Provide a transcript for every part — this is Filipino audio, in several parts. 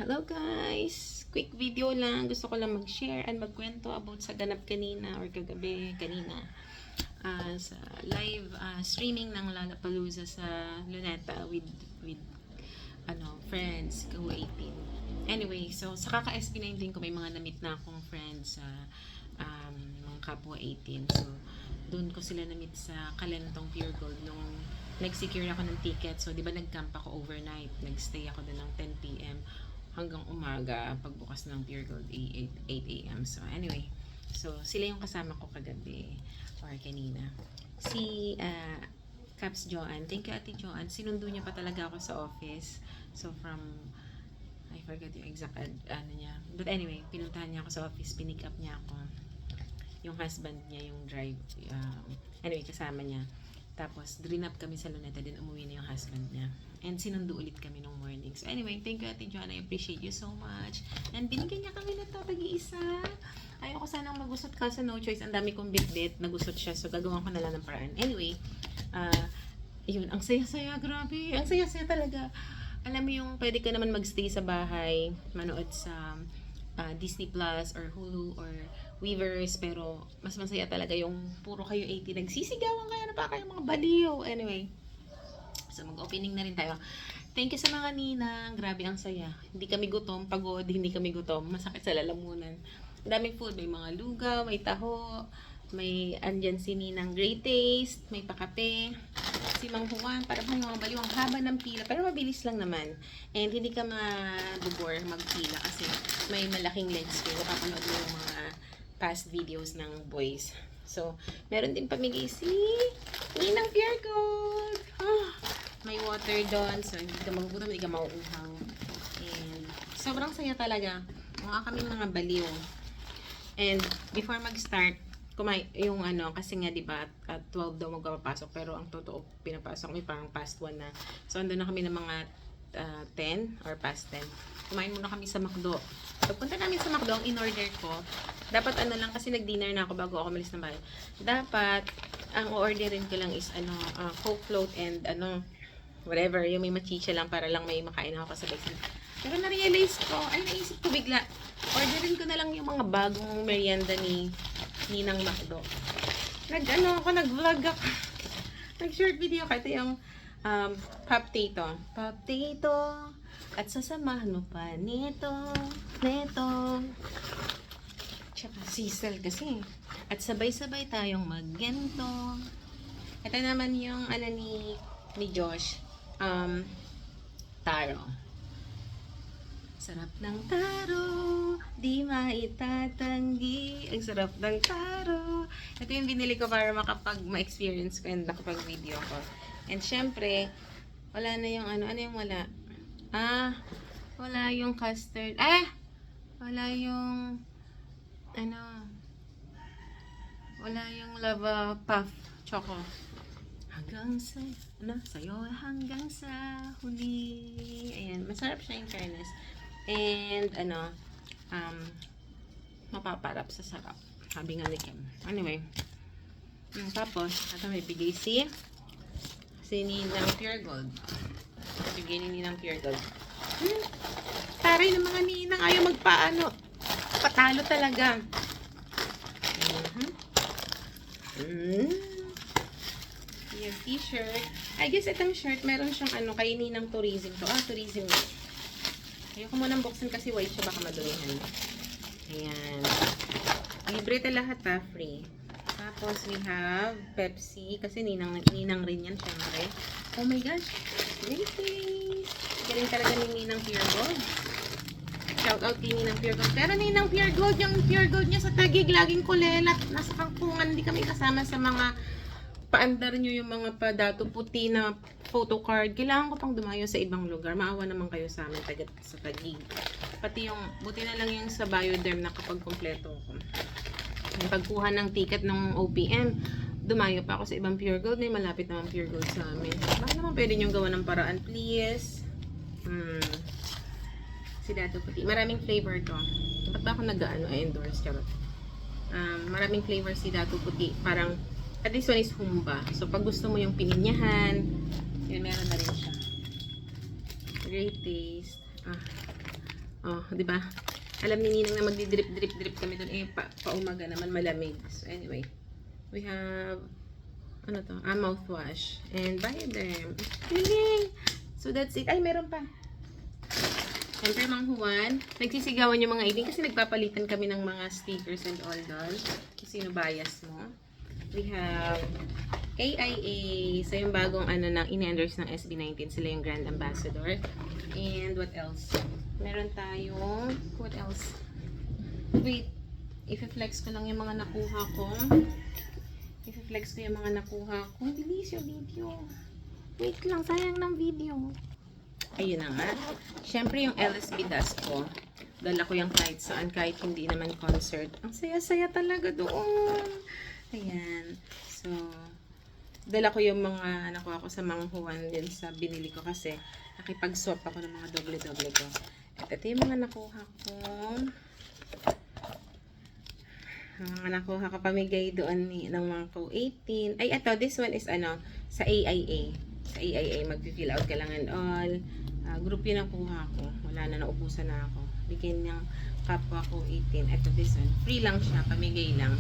Hello guys! Quick video lang. Gusto ko lang mag-share and magkwento about sa ganap kanina or kagabi kanina sa live streaming ng Lollapalooza sa Luneta with friends, Go 18. Anyway, so sa kaka-SB19 ko may mga na-meet na akong friends sa mga kapwa 18. So doon ko sila na-meet sa Kalentong Pure Gold nung nag-secure ako ng ticket. So, di ba nag-camp ako overnight? Nag-stay ako doon ng 10 p.m. hanggang umaga pagbukas ng Pure Gold 8 a.m. So, anyway. So, sila yung kasama ko kagabi or kanina. Si Caps Joanne. Thank you, Ate Joanne. Sinundo niya pa talaga ako sa office. So, from I forget yung exact niya. But anyway, pinuntahan niya ako sa office. Pinick up niya ako. Yung husband niya, yung drive. Anyway, kasama niya. Tapos, drinap kami sa Luneta din, umuwi na yung husband niya. And sinundo ulit kami nung morning. So, anyway, thank you, Ate Joanna. I appreciate you so much. And binigyan niya kami na ito, tag-iisa. Ayoko sanang magusot ka sa no choice. Ang dami kong bit-bit, nagusot siya. So, gagawin ko na lang ng paraan. Anyway, yun, ang saya-saya, grabe. Ang saya-saya talaga. Alam mo yung pwede ka naman magstay sa bahay, manood sa Disney Plus or Hulu or Weavers, pero mas masaya talaga yung puro kayo 80 nagsisigawan kayo na pa kayo mga baliw. Anyway, so mag-opening na rin tayo. Thank you sa mga ninang, grabe ang saya. Hindi kami gutom, pagod, hindi kami gutom, masakit sa lalamunan. Ang daming food, may mga lugaw, may taho, may andyan si Ninang Great Taste, may pakape, si Mang Juan, para pang mga baliw, ang haba ng pila, pero mabilis lang naman. And hindi ka mabubor magpila kasi may malaking lens ko, kapanood mo yung mga past videos ng boys. So, meron din pamigay si Ninang Pure Gold. May water doon, so hindi ka magugutom, hindi ka mauuhaw. And sobrang saya talaga. Mukha kami mga baliw. And before mag-start, yung kasi nga diba at 12 daw magpapasok, pero ang totoo pinapasok kami parang past 1 na. So andun na kami ng mga 10 or past 10. Kumain muna kami sa McDo. Pagpunta namin sa McDo, ang in-order ko, dapat lang kasi nag-dinner na ako bago ako malis ng bahay. Dapat ang orderin ko lang is Coke float and whatever, yung may machicha lang para lang may makain ako kasabay. Pero na-realize ko, naisip ko bigla, orderin ko na lang yung mga bagong merienda ni Ninang McDo. Nag-vlog ako. Nag-short video ka. Ito yung Pop-tato. Pop-tato. At sasamahan mo pa nito. Tsaka sisal kasi. At sabay-sabay tayong maggento. Ito naman yung ni Josh. Taro. Sarap ng taro, di maitatanggi. Ang sarap ng taro. Ito yung binili ko para ma-experience ko and nakapag-video ko. And syempre, wala na yung ano yung wala? Wala yung custard. Wala yung wala yung lava puff choco. Hanggang sa sa'yo hanggang sa huli. Ayan, masarap siya yung fairness. And mapaparap sa sarap. Sabi nga ni Kim. Anyway, tapos ito may bigay si Ninang Pure Gold. Bigay ni Ninang Pure Gold. Taray ng mga ninang, ayaw patalo talaga. Yung t-shirt. I guess itong shirt, meron siyang kay Ninang Tourism to. Tourism. Ayoko munang buksan kasi white siya, baka madulihan. Ayan. Libre ito lahat free. Tapos we have Pepsi, kasi ninang rin yan, syempre. Oh my gosh. Great taste. Galing talaga ni Ninang Pure Gold. Shout out kay Ninang Pure Gold. Pero Ninang Pure Gold, yung Pure Gold niya sa Taguig, laging kulelat. Nasa Kangkungan, hindi kami kasama sa mga paandar nyo yung mga padato puti na photo card. Kailangan ko pang dumayo sa ibang lugar. Maawa naman kayo sa amin sa Taguig. Pati yung, buti na lang yung sa Bioderm na kapag kompleto ko. Yung pagkuha ng ticket ng OPM, dumayo pa ako sa ibang Pure Gold. May malapit naman Pure Gold sa amin. Bakit naman pwede nyo gawa ng paraan, please? Si Dato Puti. Maraming flavor to. Ba't ba ako nag-endorse? Maraming flavor si Dato Puti. Parang at this one is humba. So, pag gusto mo yung pininyahan, yun, meron na rin siya. Great taste. Oh, di ba? Alam ni Ninang na magdi-drip kami doon. Eh, paumaga naman malamig. So, anyway. We have, ano to? Mouthwash. And Bioderm. Yay! So, that's it. Ay, meron pa. Siyempre, Mang Juan. Nagsisigawan yung mga 18 kasi nagpapalitan kami ng mga stickers and all doon. Kung sino bias mo. We have AIA. So, yung bagong ano ng in-endorse ng SB19. Sila yung Grand Ambassador. And what else? Meron tayong, what else? Wait, i-flex ko lang yung mga nakuha ko. I-flex ko yung mga nakuha ko. Bilis yung video. Wait lang, sayang ng video. Ayun na nga. Siyempre yung LSB dust ko. Dala ko yung kahit saan, kahit hindi naman concert. Ang saya-saya talaga doon. Ayan. So, dala ko yung mga nakuha ko sa Mang Juan din sa binili ko kasi nakipag-swap ako ng mga doble-doble ko. At ito yung mga nakuha ko. Mga nakuha ko pamigay doon ng mga ko-18. Ay, ito, this one is ano, sa AIA. Sa AIA, mag-fill out ka lang and all. Group yun ang kuha ko. Wala na, naubusan na ako. Bigyan niyang kapwa ko 18. Ito, this one. Free lang siya, pamigay lang.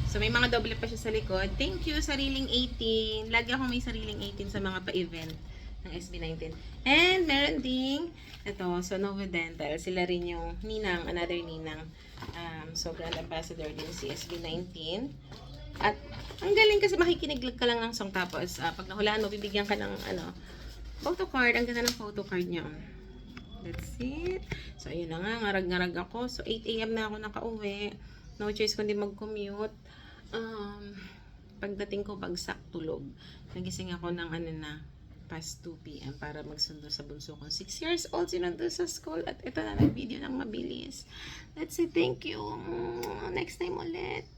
So, may mga doble pa siya sa likod. Thank you, sariling 18. Lagi akong may sariling 18 sa mga pa-event ng SB19. And, meron ding, ito, so Nova Dental. Sila rin yung ninang, another ninang. So, Grand Ambassador din si SB19. At, ang galing kasi makikinig ka lang ng song. Tapos, pag nahulaan mo, bibigyan ka ng, ano, photo card. Ang ganda ng photo card niya. That's it. So, ayun na nga. Ngarag-ngarag ako. So, 8 AM na ako nakauwi. No choice kundi mag-commute. Pagdating ko, bagsak tulog. Nagising ako ng ano na, past 2 PM para magsundo sa bunso ko. 6 years old, sinundo sa school. At ito na, nag-video ng mabilis. That's it. Thank you. Next time ulit.